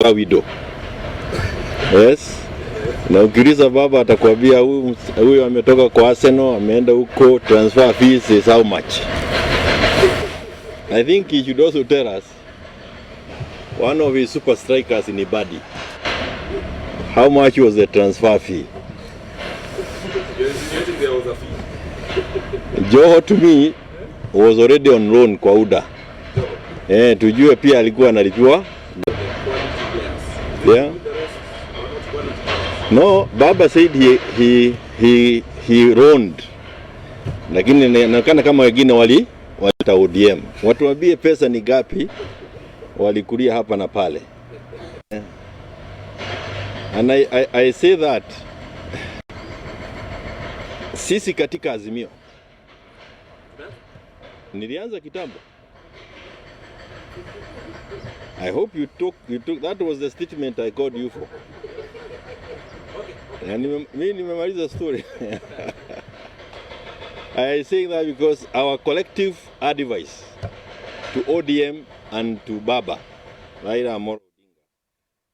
widow. Yes. Na ukiuliza baba atakwambia huyu ametoka kwa Arsenal, ameenda huko, transfer fees is how much. I think he should also tell us one of his super strikers in Ibadi. How much was the transfer fee? There was a fee. Joho to me was already on loan kwa UDA. Tujue pia alikuwa analipwa. Yeah. No, Baba said he loaned. Lakini inaonekana kama wengine walita ODM. Watu wabie pesa ni gapi walikulia hapa na pale. And I say that sisi katika Azimio nilianza kitambo. I hope you took that was the statement I called you for. And mimi nimemaliza story. I say that because our collective advice to ODM and to Baba Raila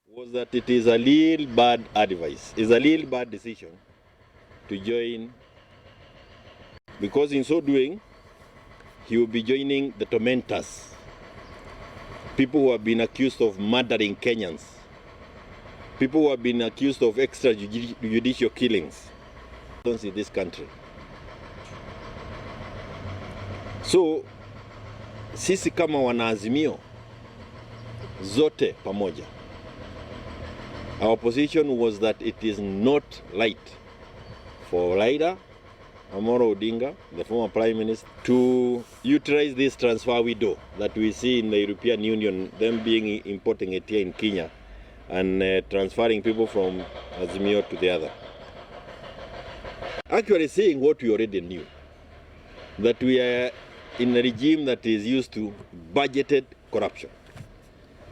was that it is a little bad advice. It's a little bad decision to join, because in so doing he will be joining the tormentors, people who have been accused of murdering Kenyans, people who have been accused of extrajudicial killings in this country. So sisi kama wanaazimio zote pamoja, our position was that it is not right for Raila Amolo Odinga, the former Prime Minister, to utilize this transfer window that we see in the European Union, them importing it here in Kenya and transferring people from Azimio to the other. Actually saying what we already knew, that we are in a regime that is used to budgeted corruption.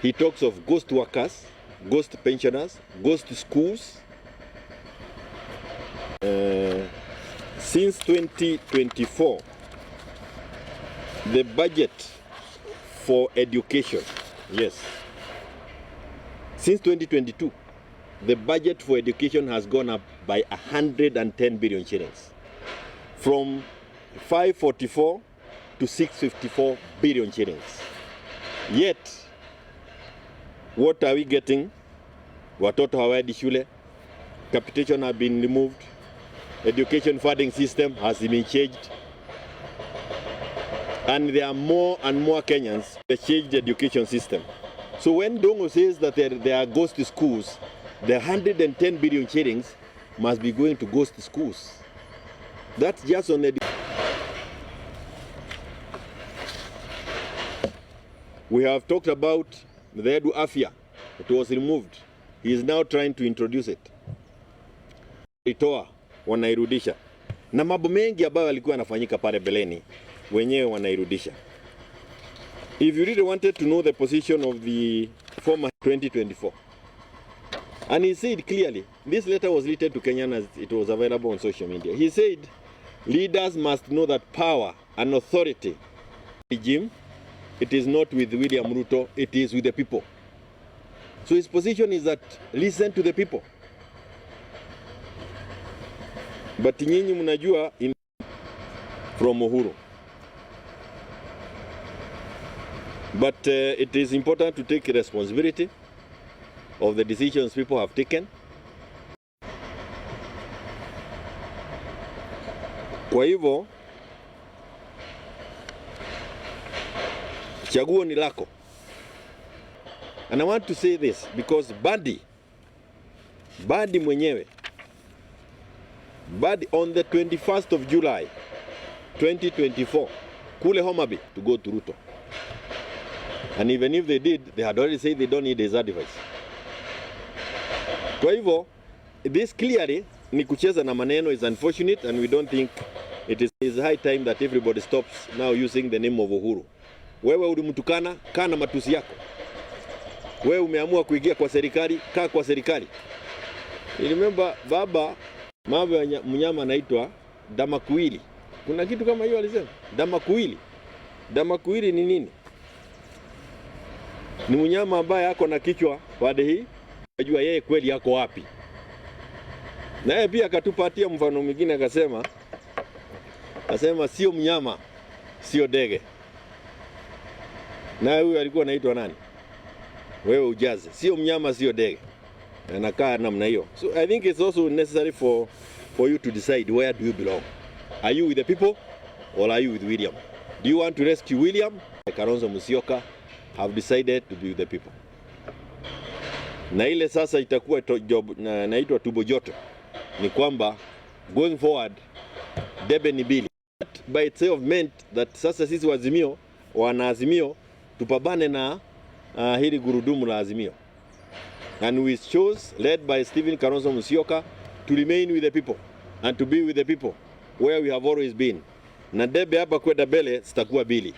He talks of ghost workers, ghost pensioners, ghost schools. Since 2024, the budget for education, yes. Since 2022, the budget for education has gone up by 110 billion shillings. From 544 to 654 billion shillings. Yet, what are we getting? Watoto hawaendi shule, capitation have been removed, education funding system has been changed, and there are more and more Kenyans that changed the education system. So when Dongo says that there are ghost schools, the 110 billion shillings must be going to ghost schools. That's just on education. We have talked about the Edu Afya. It was removed. He is now trying to introduce it. Itoa wanairudisha. Na mambo mengi ambayo yalikuwa yanafanyika pale beleni, wenyewe wanairudisha. If you really wanted to know the position of the former 2024, and he said clearly, this letter was written to Kenyan as it was available on social media. He said, leaders must know that power and authority regime, it is not with William Ruto, it is with the people. So his position is that listen to the people. But nyinyi mnajua from Uhuru. But it is important to take responsibility of the decisions people have taken. Kwa hivyo, chaguo ni lako. And I want to say this because Badi mwenyewe, Badi on the 21st of July 2024, kule Homa Bay to go to Ruto. And even if they did, they had already said they don't need his advice. Kwa hivyo, this clearly ni kucheza na maneno is unfortunate, and we don't think it is high time that everybody stops now using the name of Uhuru. Wewe ulimtukana, kaa na matusi yako. Wewe umeamua kuingia kwa serikali, kaa kwa serikali. Remember Baba, mambo ya mnyama anaitwa damakuili. Kuna kitu kama hiyo alisema? Damakuili. Damakuili ni nini? Ni mnyama ambaye ako na kichwa pande hii, najua yeye kweli yako wapi. Na yeye pia akatupatia mfano mwingine akasema sio mnyama, sio ndege. Na huyu alikuwa anaitwa nani? Wewe ujaze. Sio mnyama, sio ndege. Anakaa namna hiyo. So I think it's also necessary for you to decide where do you belong. Are you with the people or are you with William? Do you want to rescue William? Kalonzo Musyoka have decided to be with the people. Na ile sasa itakuwa naitwa tumbo joto. Ni kwamba going forward debe ni bili. By itself meant that sasa sisi wazimio wanaazimio tupabane na hili gurudumu la azimio. And we chose, led by Stephen Kalonzo Musyoka, to remain with the people and to be with the people where we have always been. Na debe hapa kwenda mbele sitakuwa bili.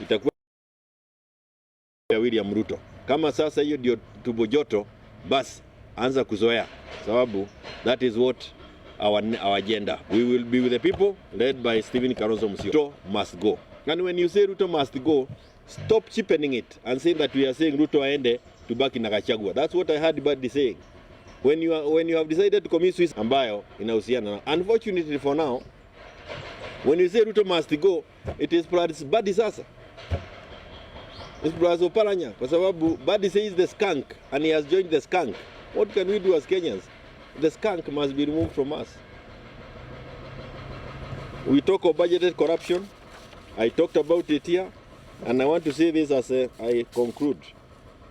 Itakuwa ya William Ruto. Kama sasa hiyo ndio tumbo joto, basi anza kuzoea, sababu that is what our agenda. We will be with the people, led by Stephen Kalonzo Musyoka. Ruto must go. And when you say Ruto must go, stop cheapening it and saying that we are saying Ruto aende to back in Nakachagua. That's what I heard Badi saying. When you have decided to commit suicide ambayo inahusiana. Unfortunately for now, when you say Ruto must go, it is Badi sasa. It's Brazil Oparanya, kwa sababu Badi says the skunk and he has joined the skunk. What can we do as Kenyans? The skunk must be removed from us. We talk of budgeted corruption. I talked about it here, and I want to say this as I conclude.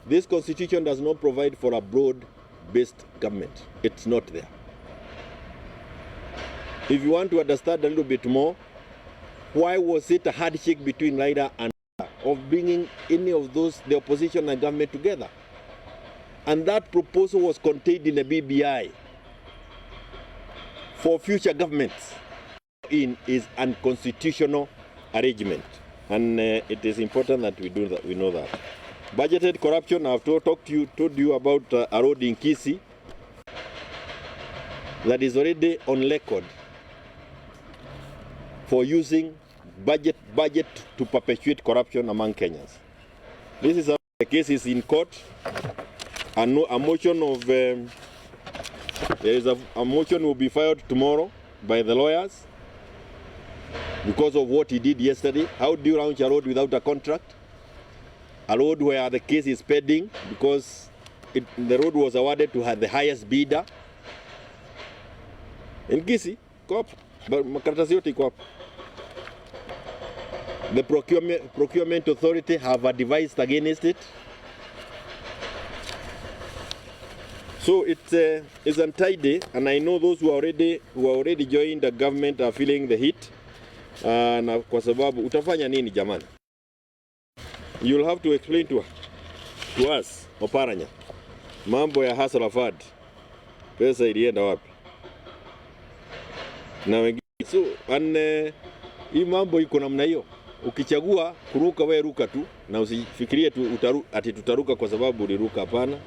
This constitution does not provide for a broad-based government. It's not there. If you want to understand a little bit more, why was it a handshake between Raila and of bringing any of those, the opposition and government together? And that proposal was contained in the BBI for future governments. Is unconstitutional arrangement, and it is important that we do that. We know that. Budgeted corruption. I have told you about a road in Kisii that is already on record for using budget to perpetuate corruption among Kenyans. This is the case is in court. A motion of there is a motion will be filed tomorrow by the lawyers because of what he did yesterday. How do you launch a road without a contract? A road where the case is pending because the road was awarded to the highest bidder. In Kisii, makaratasi yote iko hapo. The procurement authority have advised against it. So it's untidy, and I know those who already joined the government are feeling the heat. Na kwa sababu utafanya nini jamani? You'll have to explain to us, Oparanya, mambo ya hustler fund. Pesa ilienda wapi? Na wengine. So, hii mambo iko namna hiyo. Ukichagua kuruka, wewe ruka tu, na usifikirie ati tutaruka kwa sababu uliruka, hapana.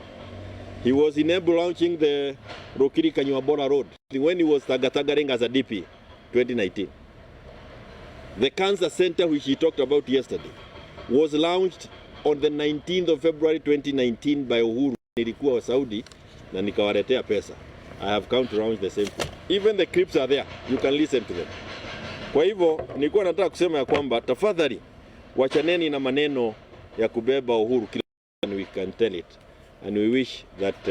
He was enabled launching the Rokiri Kanywabola Road when he was tagatagaring as a DP 2019. The cancer center which he talked about yesterday was launched on the 19th of February 2019 by Uhuru. Nilikuwa Saudi na nikawaletea pesa. I have come to launch the same thing. Even the clips are there. You can listen to them. Kwa hivyo nilikuwa nataka kusema ya kwamba tafadhali wachaneni na maneno ya kubeba Uhuru kila, and we can tell it, and we wish that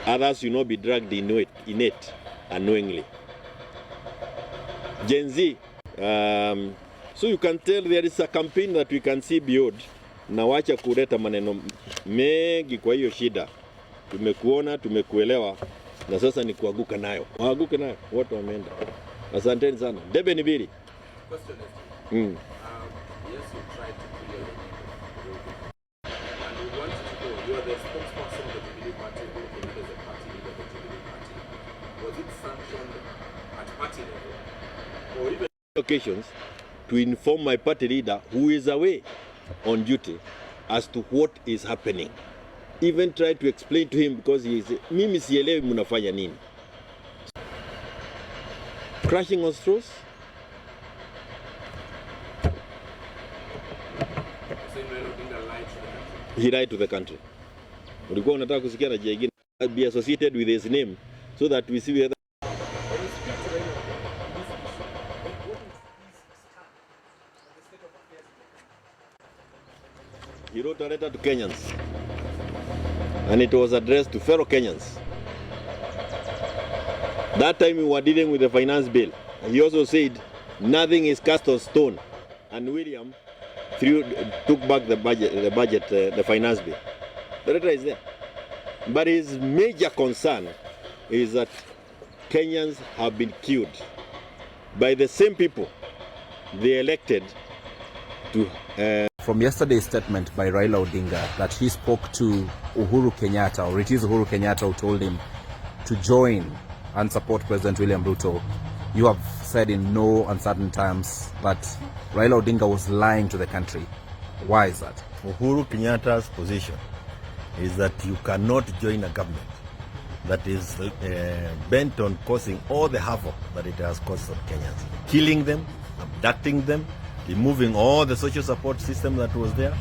others will not be dragged in it unknowingly. Gen Z, so you can tell there is a campaign that we can see beyond, na wacha kuleta maneno mengi kwa hiyo shida. Tumekuona, tumekuelewa, na sasa ni kuaguka nayo. Waaguke nayo, watu wameenda. Asanteni sana. Debe ni bili. Question is, yes, you tried to clear and we want to know, you are the spokesperson of the Jubilee Party, working as a party leader of the Jubilee Party. Was it sanctioned at party level? Or even occasions to inform my party leader who is away on duty as to what is happening. Even try to explain to him because he is, mimi sielewi mnafanya nini. Crashing on straws. he lied to the country. Ulikuwa unataka kusikia na jingine be associated with his name so that we see whether he wrote a letter to Kenyans and it was addressed to fellow Kenyans. That time we were dealing with the finance bill. He also said nothing is cast on stone, and William took back the finance bill. The letter is there. But his major concern is that Kenyans have been killed by the same people they elected to. From yesterday's statement by Raila Odinga that he spoke to Uhuru Kenyatta, or it is Uhuru Kenyatta who told him to join and support President William Ruto, you have said in no uncertain terms that Raila Odinga was lying to the country. Why is that? Uhuru Kenyatta's position is that you cannot join a government that is bent on causing all the havoc that it has caused on Kenyans. Killing them, abducting them, removing all the social support system that was there.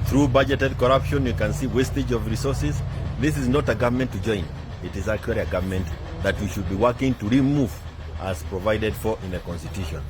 Through budgeted corruption, you can see wastage of resources. This is not a government to join. It is actually a government that we should be working to remove as provided for in the constitution.